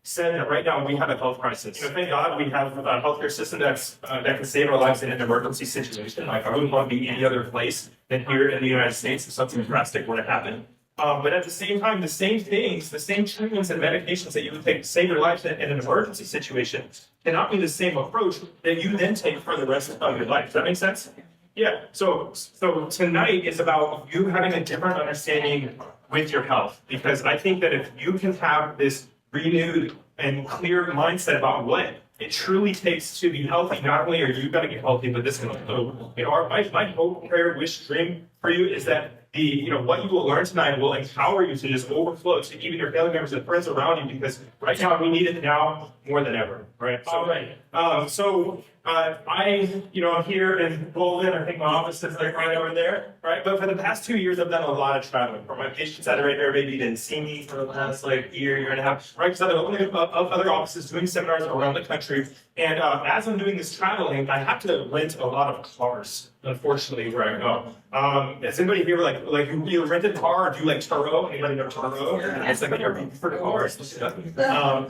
said that right now we have a health crisis. Thank God we have a healthcare system that can save our lives in an emergency situation. Like I wouldn't want to be any other place than here in the United States if something drastic were to happen. But at the same time, the same things, the same treatments and medications that you would take to save your life in an emergency situation cannot be the same approach that you then take for the rest of your life. Does that make sense? Yeah. So tonight is about you having a different understanding with your health, because I think that if you can have this renewed and clear mindset about what it truly takes to be healthy, not only are you going to get healthy, but this can also, my hope, prayer, wish, dream for you is that what you will learn tonight will empower you to just overflow to even your family members and friends around you, because right now we need it now more than ever, right? So, I'm here in Golden. I think my office is like right over there, right? But for the past 2 years, I've done a lot of traveling. For my patients that are right there, maybe didn't see me for the last year and a half, right? Because I've been opening up other offices, doing seminars around the country. And as I'm doing this traveling, I have to rent a lot of cars, unfortunately, where I go. Is anybody here you rent a car or do Turo? Anybody know Turo? It's like Airbnb for cars.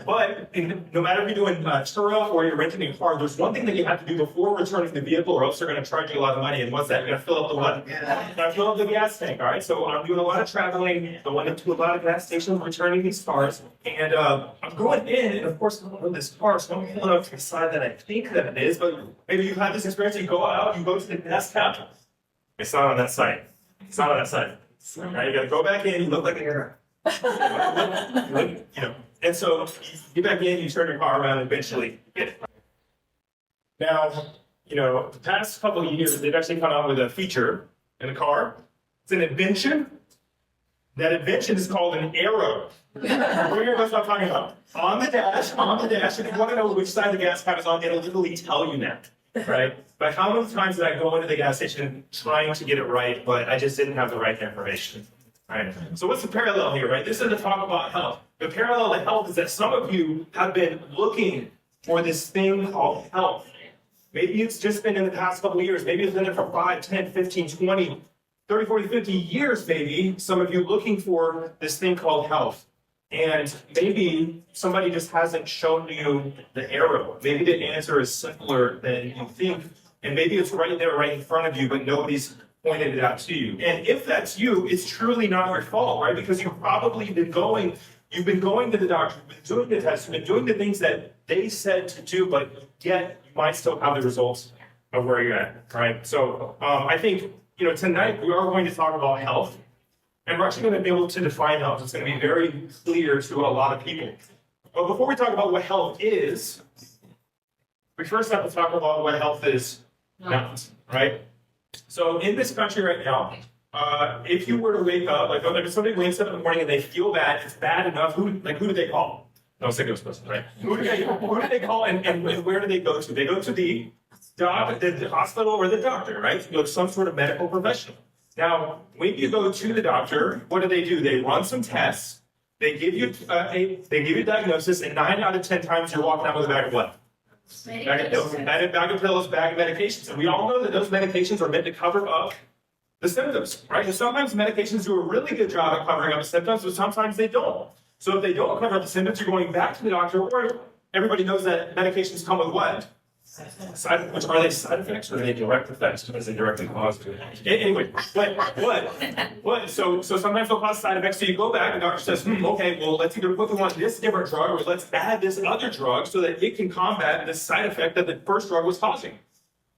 But no matter if you're doing Turo or you're renting a car, there's one thing that you have to do before returning the vehicle, or else they're going to charge you a lot of money. And what's that? You're going to fill up the what? Fill up the gas tank. All right. So I'm doing a lot of traveling. I went into a lot of gas stations, returning these cars, and I'm going in, and of course I'm going this car, so I'm pulling up to the side that I think that it is. But maybe you've had this experience. You go out, you go to the gas tap. It's not on that side. It's not on that side. All right, you got to go back in. You look like a And so you get back in, you turn your car around, and eventually you get it. Now, the past couple of years, they've actually come out with a feature in the car. It's an invention. That invention is called an arrow. That's what I'm talking about. On the dash, if you want to know which side the gas cap is on, it'll literally tell you that, right? But how many times did I go into the gas station trying to get it right, but I just didn't have the right information, right? So what's the parallel here, right? This is to talk about health. The parallel to health is that some of you have been looking for this thing called health. Maybe it's just been in the past couple of years. Maybe it's been there for 5, 10, 15, 20, 30, 40, 50 years, maybe. Some of you looking for this thing called health. And maybe somebody just hasn't shown you the arrow. Maybe the answer is simpler than you think. And maybe it's right there, right in front of you, but nobody's pointed it out to you. And if that's you, it's truly not your fault, right? Because you've probably been going to the doctor, you've been doing the tests, you've been doing the things that they said to do, but yet you might still have the results of where you're at, right? So I think, tonight we are going to talk about health. And we're actually going to be able to define health. It's going to be very clear to a lot of people. But before we talk about what health is, we first have to talk about what health is not, right? So in this country right now, if you were to wake up, if somebody wakes up in the morning and they feel bad, it's bad enough, who do they call? No, sick person, right? Who do they call and where do they go to? They go to the hospital or the doctor, right? You go to some sort of medical professional. Now, when you go to the doctor, what do? They run some tests. They give you a diagnosis, and 9 out of 10 times you're walking out with a bag of what? Bag of pills, bag of medications. And we all know that those medications are meant to cover up the symptoms, right? And sometimes medications do a really good job at covering up the symptoms, but sometimes they don't. So if they don't cover up the symptoms, you're going back to the doctor, or everybody knows that medications come with what? Which are they side effects or are they direct effects? As they directly cause it? Anyway, what? So sometimes they'll cause side effects. So you go back, and the doctor says, okay, well, let's either put them on this different drug or let's add this other drug so that it can combat this side effect that the first drug was causing.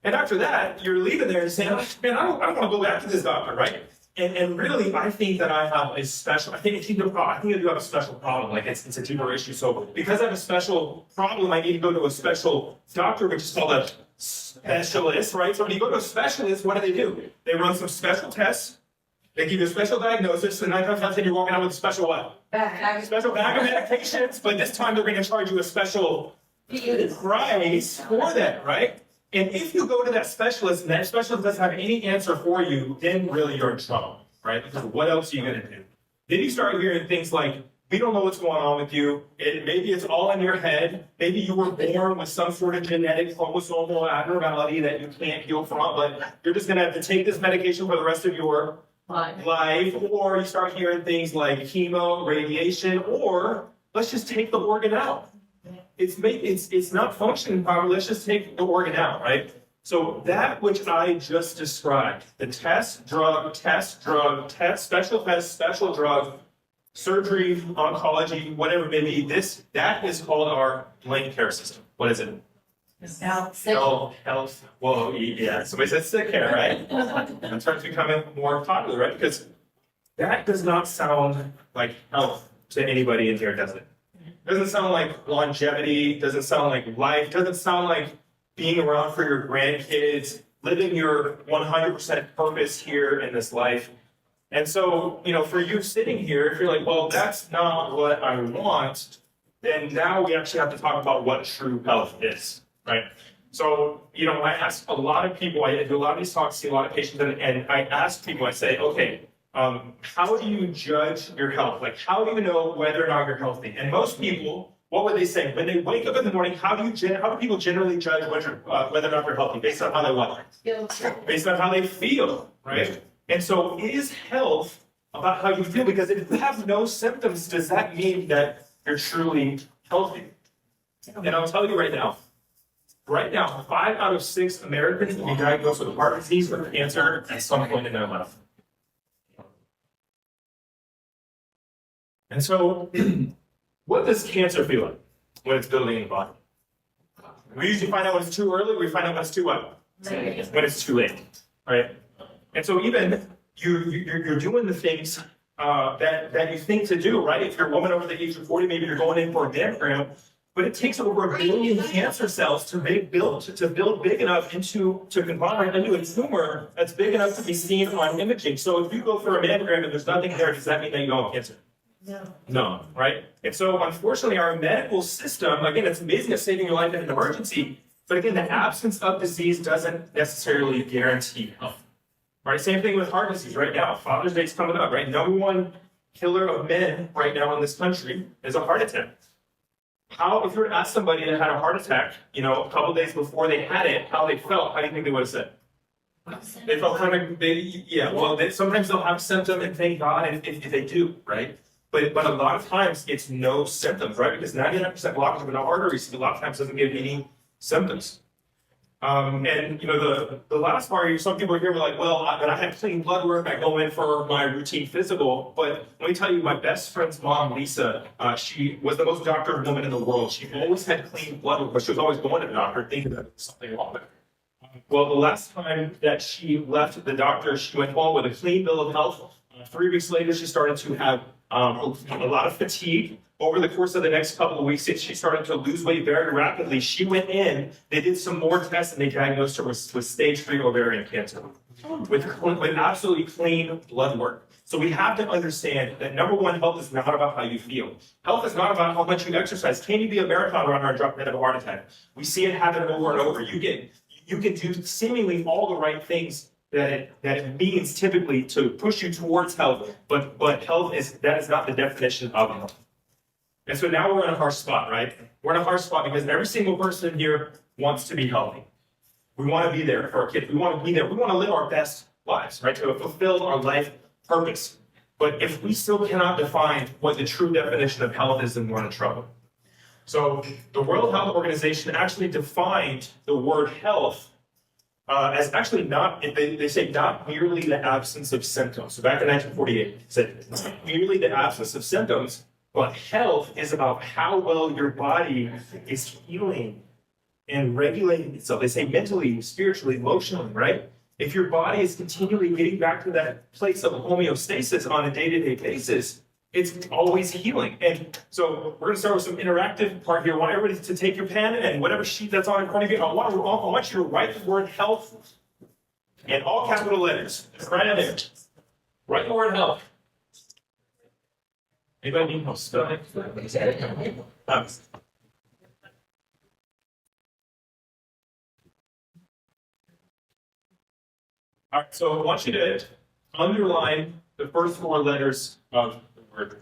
And after that, you're leaving there and saying, man, I don't want to go back to this doctor, right? And really, I think that I have a special, I think I do have a special problem, it's a deeper issue. So because I have a special problem, I need to go to a special doctor, which is called a specialist, right? So when you go to a specialist, what do? They run some special tests, they give you a special diagnosis, and 9 times out of 10 you're walking out with a special what? Special bag of medications, but this time they're going to charge you a special price for that, right? And if you go to that specialist and that specialist doesn't have any answer for you, then really you're in trouble, right? Because what else are you going to do? Then you start hearing things like, we don't know what's going on with you. Maybe it's all in your head. Maybe you were born with some sort of genetic chromosomal abnormality that you can't heal from, but you're just going to have to take this medication for the rest of your life. Or you start hearing things like chemo, radiation, or let's just take the organ out. It's not functioning properly. Let's just take the organ out, right? So that which I just described, the test, drug, special test, special drug, surgery, oncology, whatever it may be, that is called our blank care system. What is it? Health. Well, yeah, somebody said sick care, right? That starts becoming more popular, right? Because that does not sound like health to anybody in here, does it? Doesn't sound like longevity, doesn't sound like life, doesn't sound like being around for your grandkids, living your 100% purpose here in this life. And so, for you sitting here, if you're like, well, that's not what I want, then now we actually have to talk about what true health is, right? So, I ask a lot of people, I do a lot of these talks, see a lot of patients, and I ask people, I say, okay, how do you judge your health? Like, how do you know whether or not you're healthy? And most people, what would they say? When they wake up in the morning, how do people generally judge whether or not they're healthy? Based on how they what? Based on how they feel, right? And so is health about how you feel? Because if you have no symptoms, does that mean that you're truly healthy? And I'll tell you right now, 5 out of 6 Americans will be diagnosed with heart disease or cancer at some point in their life. And so, what does cancer feel like when it's building in the body? We usually find out when it's too early, we find out when it's too what? When it's too late, right? And so even you're doing the things that you think to do, right? If you're a woman over the age of 40, maybe you're going in for a mammogram, but it takes over 1 billion cancer cells to build big enough to combine into a tumor that's big enough to be seen on imaging. So if you go for a mammogram and there's nothing there, does that mean that you don't have cancer? No, right? And so unfortunately our medical system, again, it's amazing at saving your life in an emergency, but again, the absence of disease doesn't necessarily guarantee health. Right? Same thing with heart disease right now. Father's Day is coming up, right? Number one killer of men right now in this country is a heart attack. If you were to ask somebody that had a heart attack, a couple days before they had it, how they felt, how do you think they would have said? They felt kind of, sometimes they'll have symptoms, and thank God if they do, right? But a lot of times it's no symptoms, right? Because 99% blockage of an arteries a lot of times doesn't give any symptoms. And the last part, some people here were like, well, when I have clean blood work, I go in for my routine physical. But let me tell you, my best friend's mom, Lisa, she was the most doctored woman in the world. She always had clean blood work, but she was always going to the doctor thinking that there was something wrong with her. Well, the last time that she left the doctor, she went home with a clean bill of health. 3 weeks later, she started to have a lot of fatigue. Over the course of the next couple of weeks, she started to lose weight very rapidly. She went in, they did some more tests, and they diagnosed her with stage 3 ovarian cancer with absolutely clean blood work. So we have to understand that number one, health is not about how you feel. Health is not about how much you exercise. Can you be a marathon runner and drop dead of a heart attack? We see it happen over and over. You can do seemingly all the right things that it means typically to push you towards health, but health is not the definition of health. And so now we're in a harsh spot, right? We're in a harsh spot because every single person here wants to be healthy. We want to be there for our kids. We want to be there. We want to live our best lives, right? To fulfill our life purpose. But if we still cannot define what the true definition of health is, then we're in trouble. So the World Health Organization actually defined the word health as actually not, they say not merely the absence of symptoms. So back in 1948, it said not merely the absence of symptoms, but health is about how well your body is healing and regulating itself. They say mentally, spiritually, emotionally, right? If your body is continually getting back to that place of homeostasis on a day-to-day basis, it's always healing. And so we're going to start with some interactive part here. I want everybody to take your pen and whatever sheet that's on in front of you. I want you to write the word health in all capital letters. Right in there. Write the word health. Anybody need help spelling? All right, so I want you to underline the first 4 letters of the word.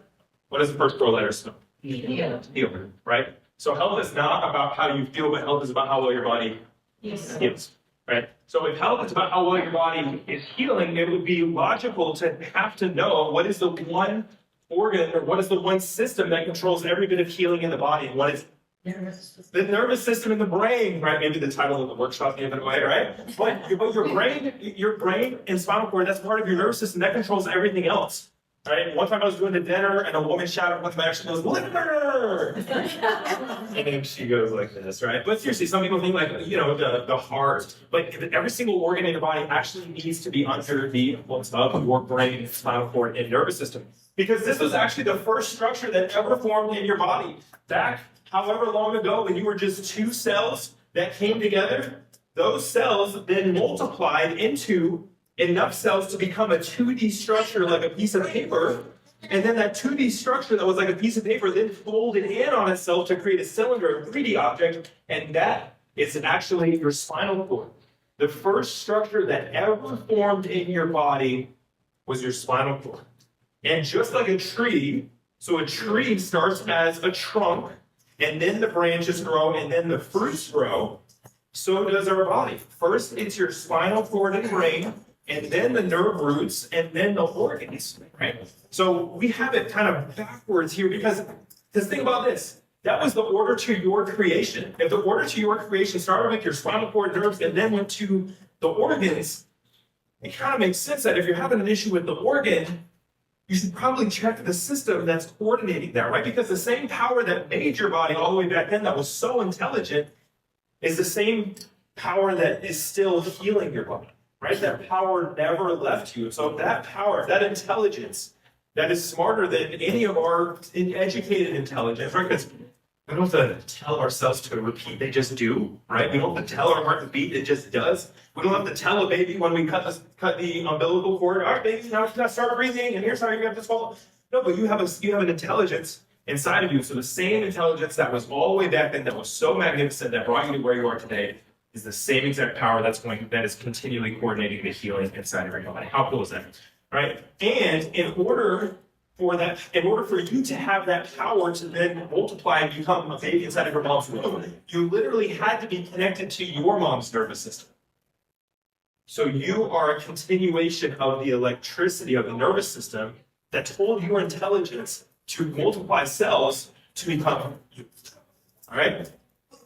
What is the first 4 letters? Heal. Heal, right? So health is not about how you feel, but health is about how well your body heals, right? So if health is about how well your body is healing, it would be logical to have to know what is the one organ, or what is the one system that controls every bit of healing in the body? And what is the nervous system in the brain, right? Maybe the title of the workshop gave it away, right? But your brain and spinal cord, that's part of your nervous system that controls everything else. Right? One time I was doing the dinner and a woman shouted with my action goes, liver! And then she goes like this, right? But seriously, some people think like, the heart, but every single organ in your body actually needs to be under the influence of your brain, spinal cord, and nervous system. Because this was actually the first structure that ever formed in your body. Back however long ago when you were just two cells that came together, those cells then multiplied into enough cells to become a 2D structure like a piece of paper, and then that 2D structure that was like a piece of paper then folded in on itself to create a cylinder, a 3D object, and that is actually your spinal cord. The first structure that ever formed in your body was your spinal cord. And just like a tree, so a tree starts as a trunk, and then the branches grow, and then the fruits grow, so does our body. First, it's your spinal cord and brain, and then the nerve roots, and then the organs, right? So we have it kind of backwards here because think about this. That was the order to your creation. If the order to your creation started with your spinal cord, nerves, and then went to the organs, it kind of makes sense that if you're having an issue with the organ, you should probably check the system that's coordinating that, right? Because the same power that made your body all the way back then that was so intelligent is the same power that is still healing your body. Right? That power never left you. So that power, that intelligence, that is smarter than any of our educated intelligence, right? Because we don't have to tell ourselves to repeat, they just do, right? We don't have to tell our heart to beat, it just does. We don't have to tell a baby when we cut the umbilical cord, all right, baby, now you gotta start breathing, and here's how you're gonna have to swallow. No, but you have an intelligence inside of you. So the same intelligence that was all the way back then, that was so magnificent, that brought you to where you are today, is the same exact power that is continually coordinating the healing inside of your body. How cool is that? Right? And in order for you to have that power to then multiply and become a baby inside of your mom's womb, you literally had to be connected to your mom's nervous system. So you are a continuation of the electricity of the nervous system that told your intelligence to multiply cells to become you. All right?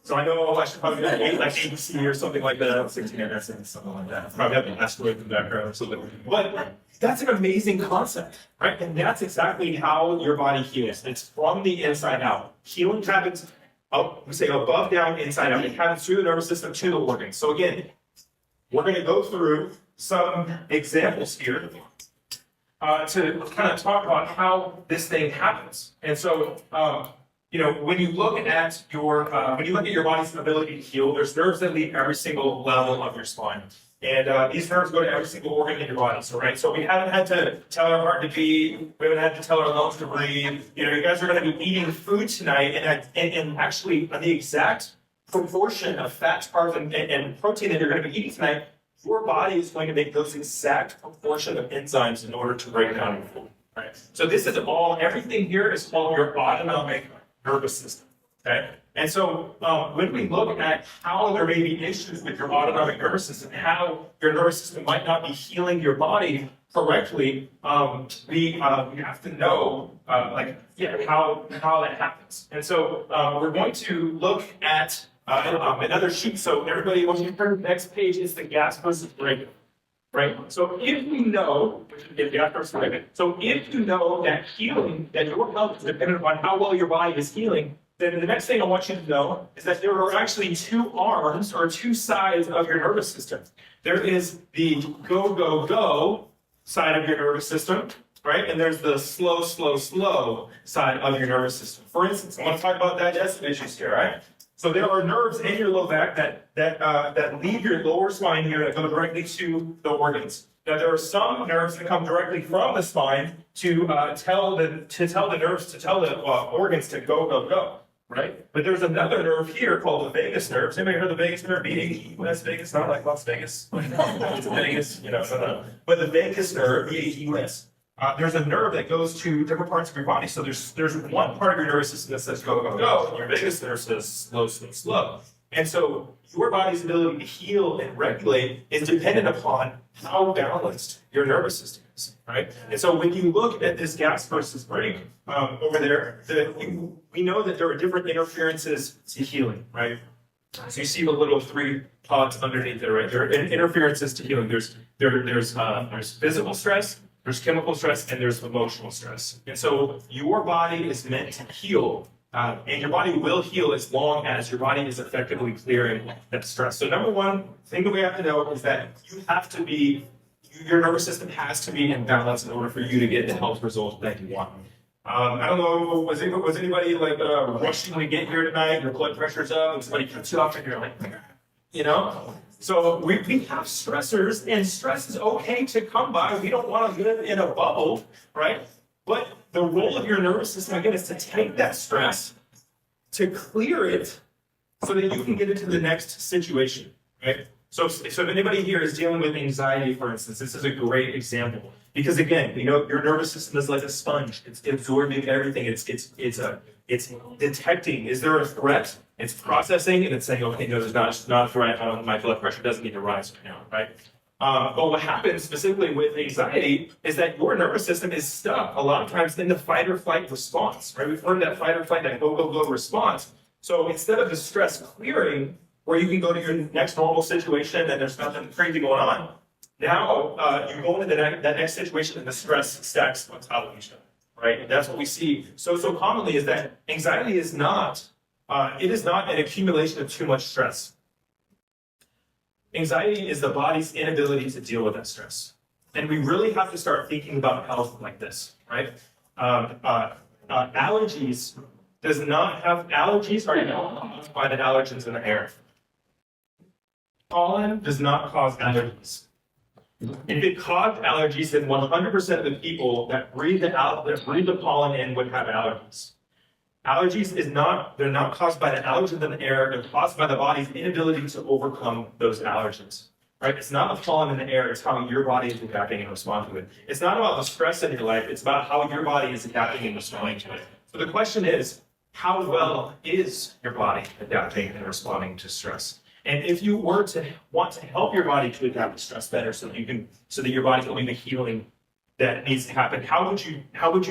So I know I should probably be like ABC or something like that, 16 or something like that. Probably have an asteroid in the background or something. But that's an amazing concept, right? And that's exactly how your body heals. It's from the inside out. Healing happens, we say above, down, inside out. It happens through the nervous system to the organs. So again, we're going to go through some examples here to kind of talk about how this thing happens. And so, when you look at your body's ability to heal, there's nerves that leave every single level of your spine, and these nerves go to every single organ in your body. So we haven't had to tell our heart to beat, we haven't had to tell our lungs to breathe. You guys are going to be eating food tonight, and actually the exact proportion of fat, carbs, and protein that you're going to be eating tonight, your body is going to make those exact proportion of enzymes in order to break down your food. Right. So this is everything here is all your autonomic nervous system, okay? And so when we look at how there may be issues with your autonomic nervous system, how your nervous system might not be healing your body correctly, we have to know how that happens. And so we're going to look at another sheet. So everybody, when you turn to the next page, is the gas versus brake. Right? So if you know, if you know that healing, that your health is dependent upon how well your body is healing, then the next thing I want you to know is that there are actually two arms or two sides of your nervous system. There is the go, go, go side of your nervous system, right? And there's the slow, slow, slow side of your nervous system. For instance, I want to talk about digestive issues here, right? So there are nerves in your low back that leave your lower spine here that go directly to the organs. Now there are some nerves that come directly from the spine to tell the organs to go, go, go. Right? But there's another nerve here called the vagus nerve. Anybody heard of the vagus nerve? Las Vegas, not like Las Vegas. It's Vegas, no. But the vagus nerve, V-A-G-U-S. There's a nerve that goes to different parts of your body. So there's one part of your nervous system that says go, go, go, and your vagus nerve says slow, slow, slow. And so your body's ability to heal and regulate is dependent upon how balanced your nervous system is, right? And so when you look at this gas versus brake over there, we know that there are different interferences to healing, right? So you see the little 3 pods underneath there, right? There are interferences to healing. There's physical stress, there's chemical stress, and there's emotional stress. And so your body is meant to heal, and your body will heal as long as your body is effectively clearing that stress. So number one thing that we have to know is that your nervous system has to be in balance in order for you to get the health result that you want. I don't know, was anybody like rushing to get here tonight? Your blood pressure's up, and somebody cuts you off, and you're like, you know? So we have stressors, and stress is okay to come by. We don't want to live in a bubble, right? But the role of your nervous system, again, is to take that stress, to clear it, so that you can get into the next situation, right? So if anybody here is dealing with anxiety, for instance, this is a great example. Because again, your nervous system is like a sponge. It's absorbing everything. It's detecting, is there a threat? It's processing, and it's saying, okay, no, there's not a threat. My blood pressure doesn't need to rise right now, right? But what happens specifically with anxiety is that your nervous system is stuck a lot of times in the fight or flight response, right? We've heard that fight or flight, that go response. So instead of the stress clearing, where you can go to your next normal situation and there's nothing crazy going on, now you go into that next situation and the stress stacks on top of each other, right? And that's what we see so commonly, is that anxiety is not an accumulation of too much stress. Anxiety is the body's inability to deal with that stress. And we really have to start thinking about health like this, right? Allergies are not caused by the allergens in the air. Pollen does not cause allergies. If it caused allergies, then 100% of the people that breathe the pollen in would have allergies. Allergies they're not caused by the allergens in the air, they're caused by the body's inability to overcome those allergens. Right? It's not the pollen in the air, it's how your body is adapting and responding to it. It's not about the stress in your life, it's about how your body is adapting and responding to it. So the question is, how well is your body adapting and responding to stress? And if you were to want to help your body to adapt to stress better, so that your body's doing the healing that needs to happen, how would you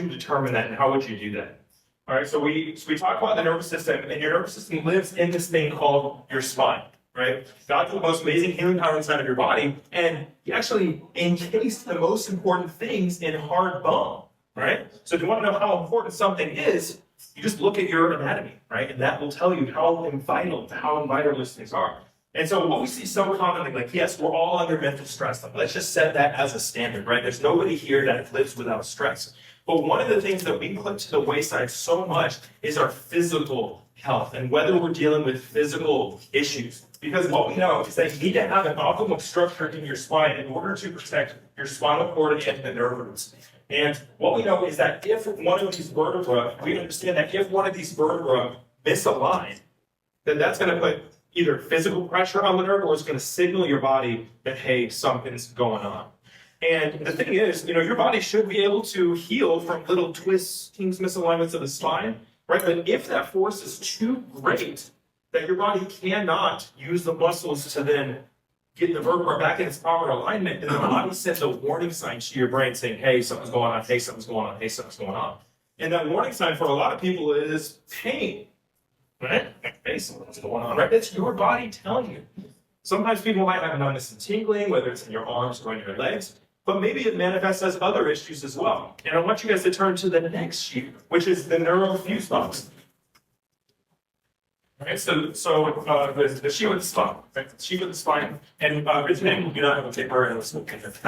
determine that, and how would you do that? All right, so we talk about the nervous system, and your nervous system lives in this thing called your spine, right? God's the most amazing healing power inside of your body, and He actually encased the most important things in hard bone, right? So if you want to know how important something is, you just look at your anatomy, right? And that will tell you how vital those things are. And so what we see so commonly, like, yes, we're all under mental stress. Let's just set that as a standard, right? There's nobody here that lives without stress. But one of the things that we put to the wayside so much is our physical health, and whether we're dealing with physical issues. Because what we know is that you need to have an optimal structure in your spine in order to protect your spinal cord and the nerve roots. And what we know is that if one of these vertebrae, we understand that if one of these vertebrae misalign, then that's going to put either physical pressure on the nerve, or it's going to signal your body that, hey, something's going on. And the thing is, your body should be able to heal from little twistings, misalignments of the spine, right? But if that force is too great, that your body cannot use the muscles to then get the vertebra back in its proper alignment, and the body sends a warning sign to your brain saying, hey, something's going on, hey, something's going on, hey, something's going on. And that warning sign for a lot of people is pain, right? Hey, something's going on, right? That's your body telling you. Sometimes people might have numbness and tingling, whether it's in your arms or in your legs, but maybe it manifests as other issues as well. And I want you guys to turn to the next sheet, which is the neurofuse box. Okay, so the sheet with the spine, right? The sheet with the spine, and originally we do not have a paper and let's look at it.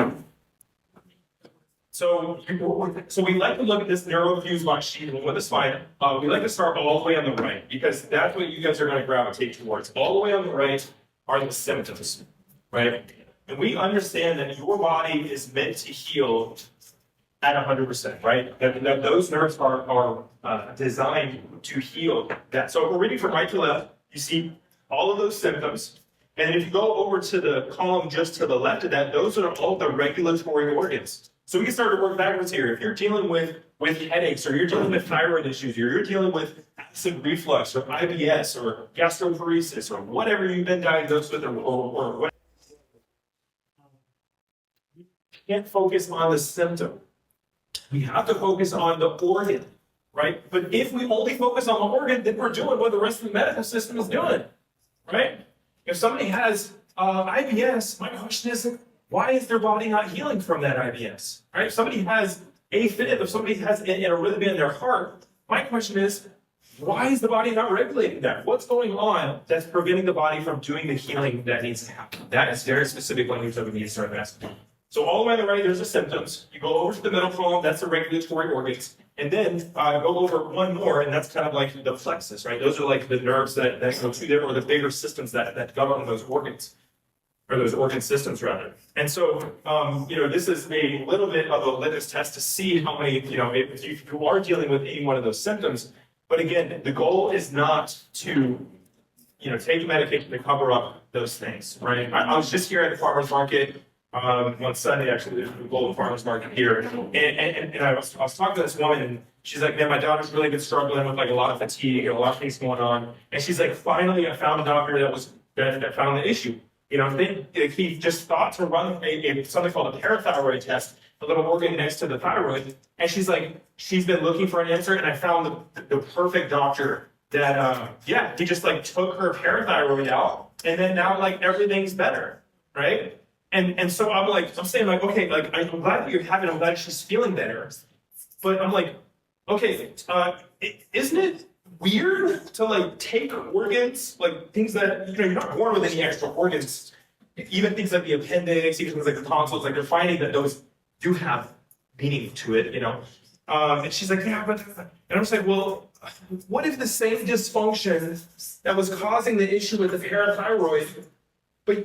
So we like to look at this neurofuse box sheet with the spine. We like to start all the way on the right, because that's what you guys are going to gravitate towards. All the way on the right are the symptoms, right? And we understand that your body is meant to heal at 100%, right? That those nerves are designed to heal that. So if we're reading from right to left, you see all of those symptoms. And if you go over to the column just to the left of that, those are all the regulatory organs. So we can start to work backwards here. If you're dealing with headaches, or you're dealing with thyroid issues, or you're dealing with acid reflux or IBS or gastroparesis or whatever you've been diagnosed with or what. We can't focus on the symptom. We have to focus on the organ, right? But if we only focus on the organ, then we're doing what the rest of the medical system is doing, right? If somebody has IBS, my question is, why is their body not healing from that IBS, right? If somebody has AFib, if somebody has an arrhythmia in their heart, my question is, why is the body not regulating that? What's going on that's preventing the body from doing the healing that needs to happen? That is very specific language that we need to start asking. So all the way on the right, there's the symptoms. You go over to the middle column, that's the regulatory organs. And then go over one more, and that's kind of like the plexus, right? Those are like the nerves that go through there, or the bigger systems that govern those organs, or those organ systems rather. And so, this is a little bit of a litmus test to see how many, if you are dealing with any one of those symptoms. But again, the goal is not to, take medication to cover up those things, right? I was just here at the farmer's market on Sunday, actually, there's a global farmer's market here. And I was talking to this woman, and she's like, man, my daughter's really been struggling with like a lot of fatigue and a lot of things going on. And she's like, finally, I found a doctor that found the issue. He just thought to run something called a parathyroid test, a little organ next to the thyroid. And she's like, she's been looking for an answer, and I found the perfect doctor that, he just like took her parathyroid out, and then now like everything's better, right? And so I'm saying like, okay, like I'm glad that you're having, I'm glad she's feeling better. But I'm like, okay, isn't it weird to like take organs, like things that, you're not born with any extra organs, even things like the appendix, even things like the tonsils, like they're finding that those do have meaning to it, and she's like, yeah, but, and I'm just like, well, what if the same dysfunction that was causing the issue with the parathyroid, but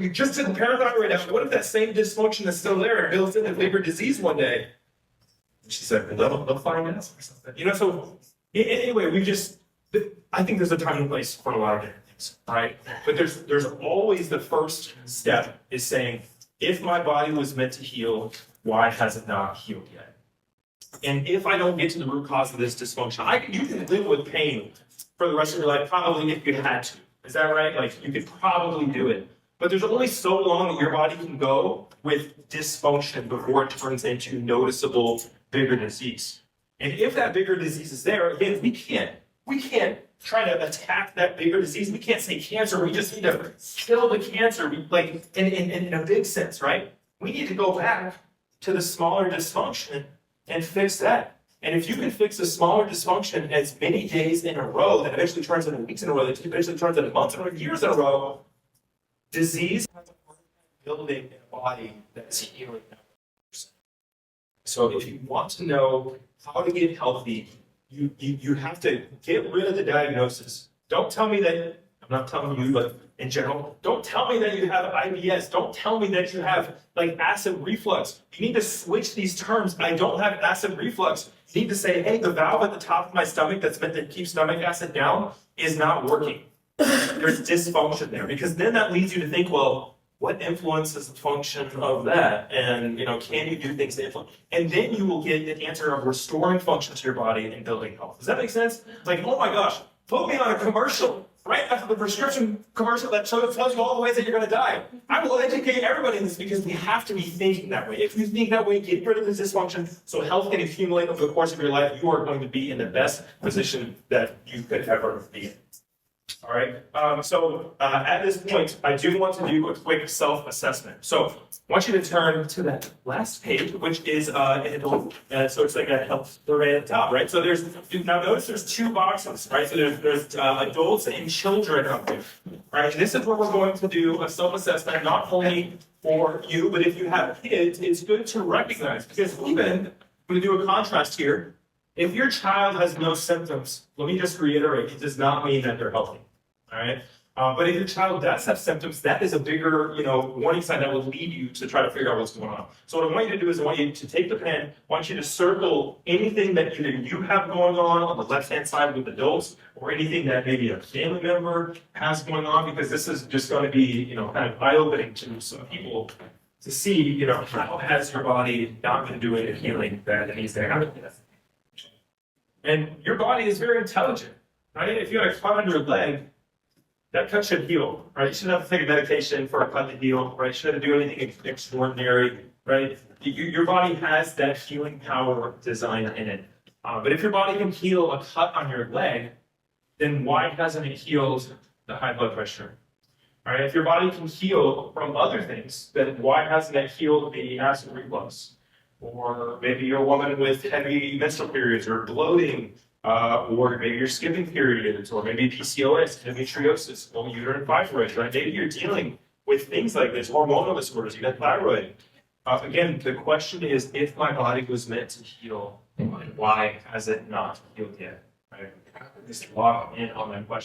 you just did the parathyroid out, what if that same dysfunction is still there and builds into liver disease one day? She said, well, they'll find out or something. So anyway, I think there's a time and place for a lot of different things, right? But there's always the first step is saying, if my body was meant to heal, why has it not healed yet? And if I don't get to the root cause of this dysfunction, you can live with pain for the rest of your life, probably if you had to. Is that right? Like, you could probably do it. But there's only so long that your body can go with dysfunction before it turns into noticeable bigger disease. And if that bigger disease is there, again, we can't try to attack that bigger disease. We can't say cancer. We just need to kill the cancer, in a big sense, right? We need to go back to the smaller dysfunction and fix that. And if you can fix a smaller dysfunction as many days in a row, that eventually turns into weeks in a row, that eventually turns into months or years in a row, disease has a building in a body that's healing. So if you want to know how to get healthy, you have to get rid of the diagnosis. Don't tell me that, I'm not telling you, but in general, don't tell me that you have IBS. Don't tell me that you have like acid reflux. You need to switch these terms. I don't have acid reflux. You need to say, hey, the valve at the top of my stomach that's meant to keep stomach acid down is not working. There's dysfunction there, because then that leads you to think, well, what influences the function of that? And, can you do things to influence? And then you will get the answer of restoring function to your body and building health. Does that make sense? It's like, oh my gosh, put me on a commercial right after the prescription commercial that tells you all the ways that you're going to die. I will educate everybody in this, because we have to be thinking that way. If you think that way, get rid of the dysfunction so health can accumulate over the course of your life. You are going to be in the best position that you could ever be in. All right. At this point, I do want to do a quick self-assessment. So I want you to turn to that last page, which is so it's like a health survey at the top, right? So notice there's two boxes, right? So there's adults and children up there, right? And this is where we're going to do a self-assessment, not only for you, but if you have kids, it's good to recognize, because even I'm going to do a contrast here. If your child has no symptoms, let me just reiterate, it does not mean that they're healthy. All right. But if your child does have symptoms, that is a bigger, warning sign that will lead you to try to figure out what's going on. So what I want you to do is I want you to take the pen, I want you to circle anything that either you have going on the left-hand side with adults, or anything that maybe a family member has going on, because this is just going to be, kind of eye-opening to some people to see, how has your body not been doing the healing that it needs to happen. And your body is very intelligent, right? If you had a cut on your leg, that cut should heal, right? You shouldn't have to take a medication for a cut to heal, right? You shouldn't have to do anything extraordinary, right? Your body has that healing power design in it. But if your body can heal a cut on your leg, then why hasn't it healed the high blood pressure? Right? If your body can heal from other things, then why hasn't it healed the acid reflux? Or maybe you're a woman with heavy menstrual periods or bloating, or maybe you're skipping periods, or maybe PCOS, endometriosis, or uterine fibroids, right? Maybe you're dealing with things like this, hormonal disorders, even thyroid. Again, the question is, if my body was meant to heal, why has it not healed yet? Right? Just lock in on that question.